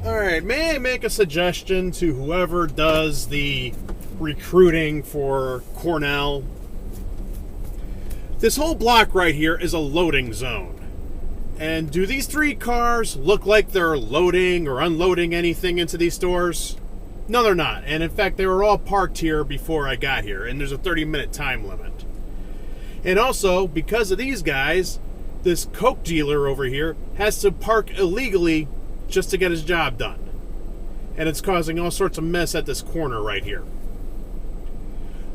Alright, may I make a suggestion to whoever does the recruiting for Cornell? This whole block right here is a loading zone. And do these 3 cars look like they're loading or unloading anything into these stores? No, they're not. And in fact, they were all parked here before I got here, and there's a 30-minute time limit. And also, because of these guys, this Coke dealer over here has to park illegally just to get his job done. And it's causing all sorts of mess at this corner right here.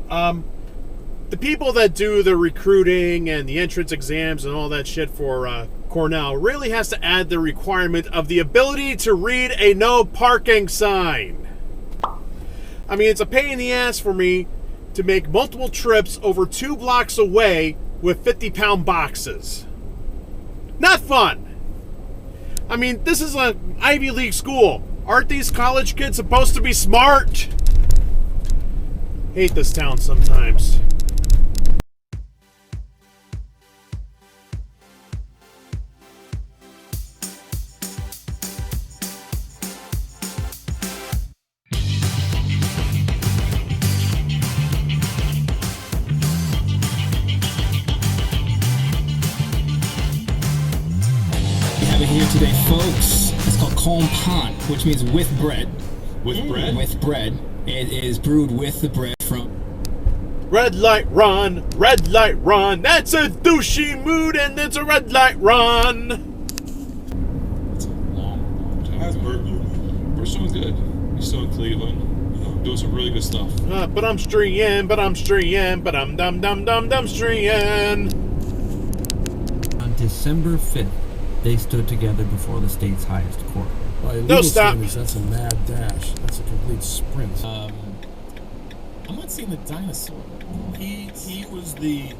The people that do the recruiting and the entrance exams and all that shit for Cornell really has to add the requirement of the ability to read a no parking sign. I mean, it's a pain in the ass for me to make multiple trips over 2 blocks away with 50-pound boxes. Not fun. I mean, this is an Ivy League school. Aren't these college kids supposed to be smart? Hate this town sometimes. Here today, folks. It's called Compant, which means with bread. With bread? With bread. It is brewed with the bread from... Red light run, red light run. That's a douchey mood and it's a red light run. It's a long time. How's Bert doing? Bert's doing good. He's still in Cleveland. You know, doing some really good stuff. But I'm streeing, but I'm streeing. On December 5th, they stood together before the state's highest court. No, stop. That's a mad dash. That's a complete sprint. I'm not seeing the dinosaur. He was the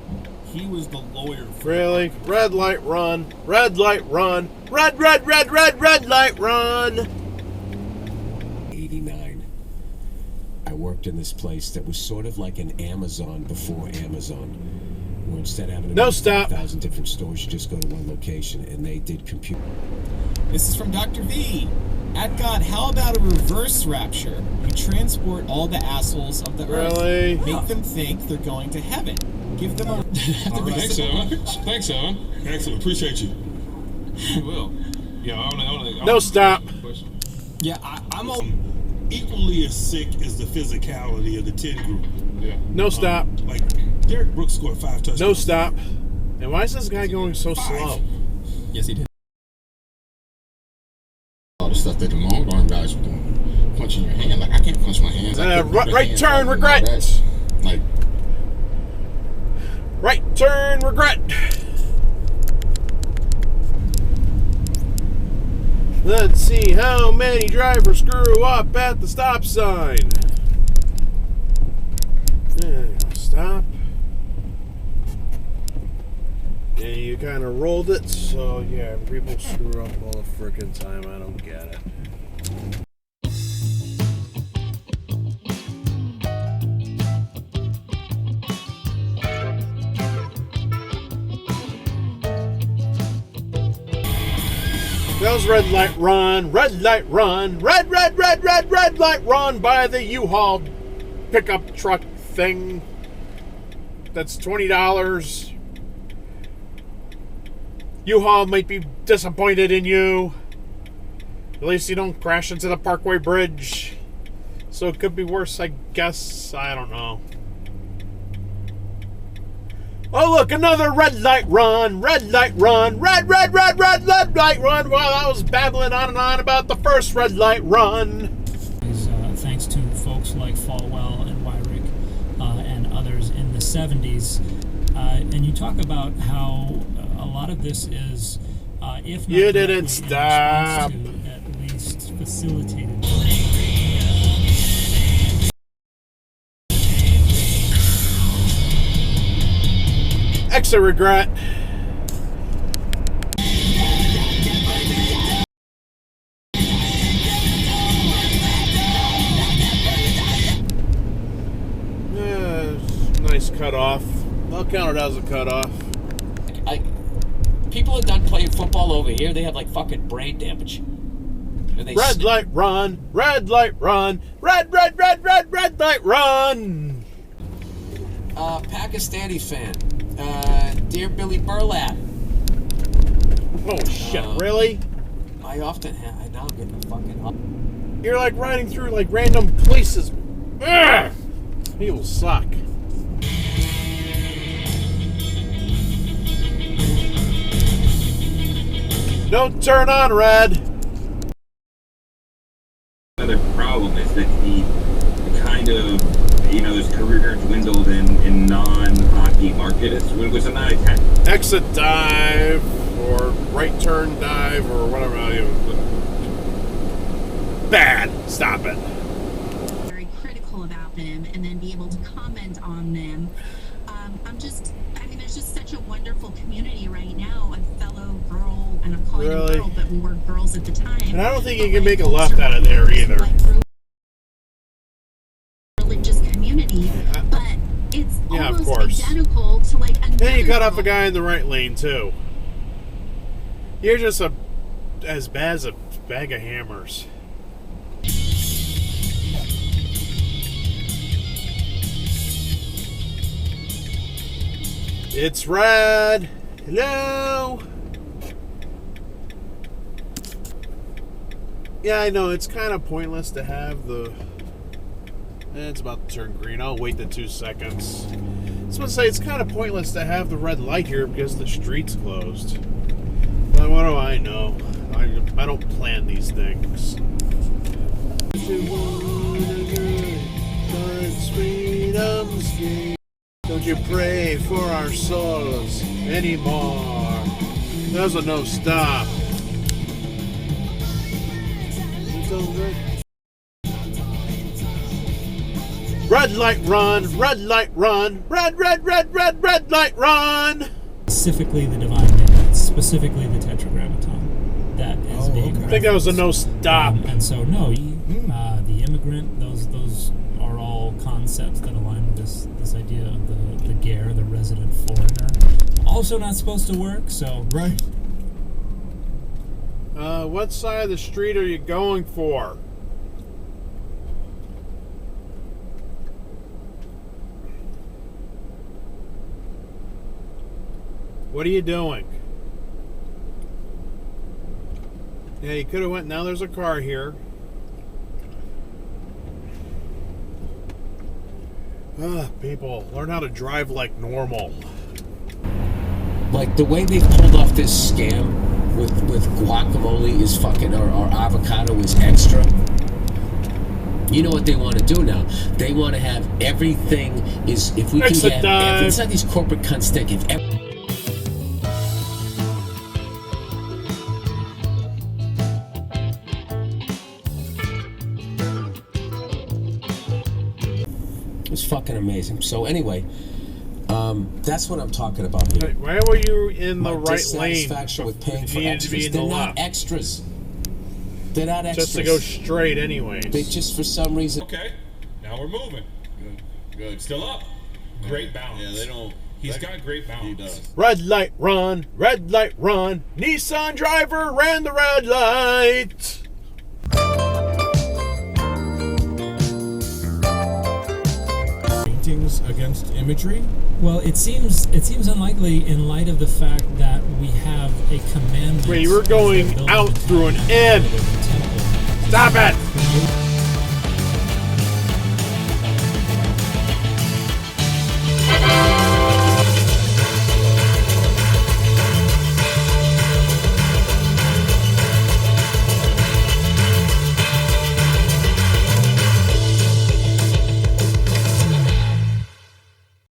lawyer. Really? Red light run, red light run, red light run. 89. I worked in this place that was sort of like an Amazon before Amazon. Where instead of having No, stop. 1,000 different stores, you just go to one location, and they did compute. This is from Dr. V. At God, how about a reverse rapture? You transport all the assholes of the Really? earth. Make them think they're going to heaven. Give them a... All right, thanks, Evan. Thanks, Evan. Excellent. Appreciate you. I will. Yeah, I wanna No, stop. Yeah, I'm all... Equally as sick as the physicality of the 10 group. Yeah. No, stop. Like, Derek Brooks scored 5 touchdowns. No, stop. And why is this guy going so slow? Yes, he did. All the stuff that the long arm guys were doing, punching your hand. Like, I can't punch my hands. Right turn, regret. Like, right turn, regret. Let's see how many drivers screw up at the stop sign. Stop. And you kind of rolled it, so yeah, people screw up all the frickin' time. I don't get it. That was red light run, red light run, red light run by the U-Haul pickup truck thing. That's $20. U-Haul might be disappointed in you. At least you don't crash into the Parkway Bridge. So it could be worse, I guess. I don't know. Oh, look, another red light run, red light run, red light run. While I was babbling on and on about the first red light run. Thanks to folks like Falwell and Wyrick and others in the 70s. And you talk about how a lot of this is, if not you didn't stop. To at least facilitated. Extra regret. Nice cutoff. I'll count it as a cutoff. People are done playing football over here. They have like fucking brain damage. And they Red light, run. Red light, run. Red light, run. Pakistani fan. Dear Billy Burlap. Oh, shit. Really? I often have. I now get the fucking up. You're like riding through like random places. Ugh! People suck. Don't turn on red. Another problem is that the kind of, this career dwindled in non-hockey market. Which I'm not attacking. Exit dive or right turn dive or whatever. Bad. Stop it. Very critical about them and then be able to comment on them. There's just such a wonderful community right now. A fellow girl, and I'm calling them girl, but we were girls at the time. And I don't think you can make a left out of there either. Religious community, but it's Yeah, of almost course. identical to like another. Then you cut off a guy in the right lane too. You're just as bad as a bag of hammers. It's red. Hello. Yeah, I know it's kind of pointless to have the. It's about to turn green. I'll wait the 2 seconds. I was going to say it's kind of pointless to have the red light here because the street's closed. But what do I know? I don't plan these things. Don't you pray for our souls anymore? There's a no stop. Red light run, red light run, red light run. Specifically the divine midnights, specifically the tetragrammaton that is being I think that was a no stop. And so the immigrant, those are all concepts that align with this idea of the Gare, the resident foreigner. Also not supposed to work, so Right. What side of the street are you going for? What are you doing? Yeah, you could have went. Now there's a car here. People, learn how to drive like normal. Like the way they pulled off this scam with guacamole is fucking, or avocado is extra. You know what they want to do now? They want to have everything is, if we can Exit dive. it's not these corporate cunts think if it's fucking amazing. So anyway, that's what I'm talking about here. Why were you in the My right lane? dissatisfaction with paying for You needed to be extras. in the They're not left. extras. They're not extras. Just to go straight anyways. They just, for some reason. Okay, now we're moving. Good. Still up. Great balance. Yeah, they don't. He's got great balance. He does. Red light run, red light run. Nissan driver ran the red light. Paintings against imagery. well, it seems unlikely in light of the fact that we have a commandment. Wait, you were going of building out a through an tabernacle inn. rather than a temple. Stop it!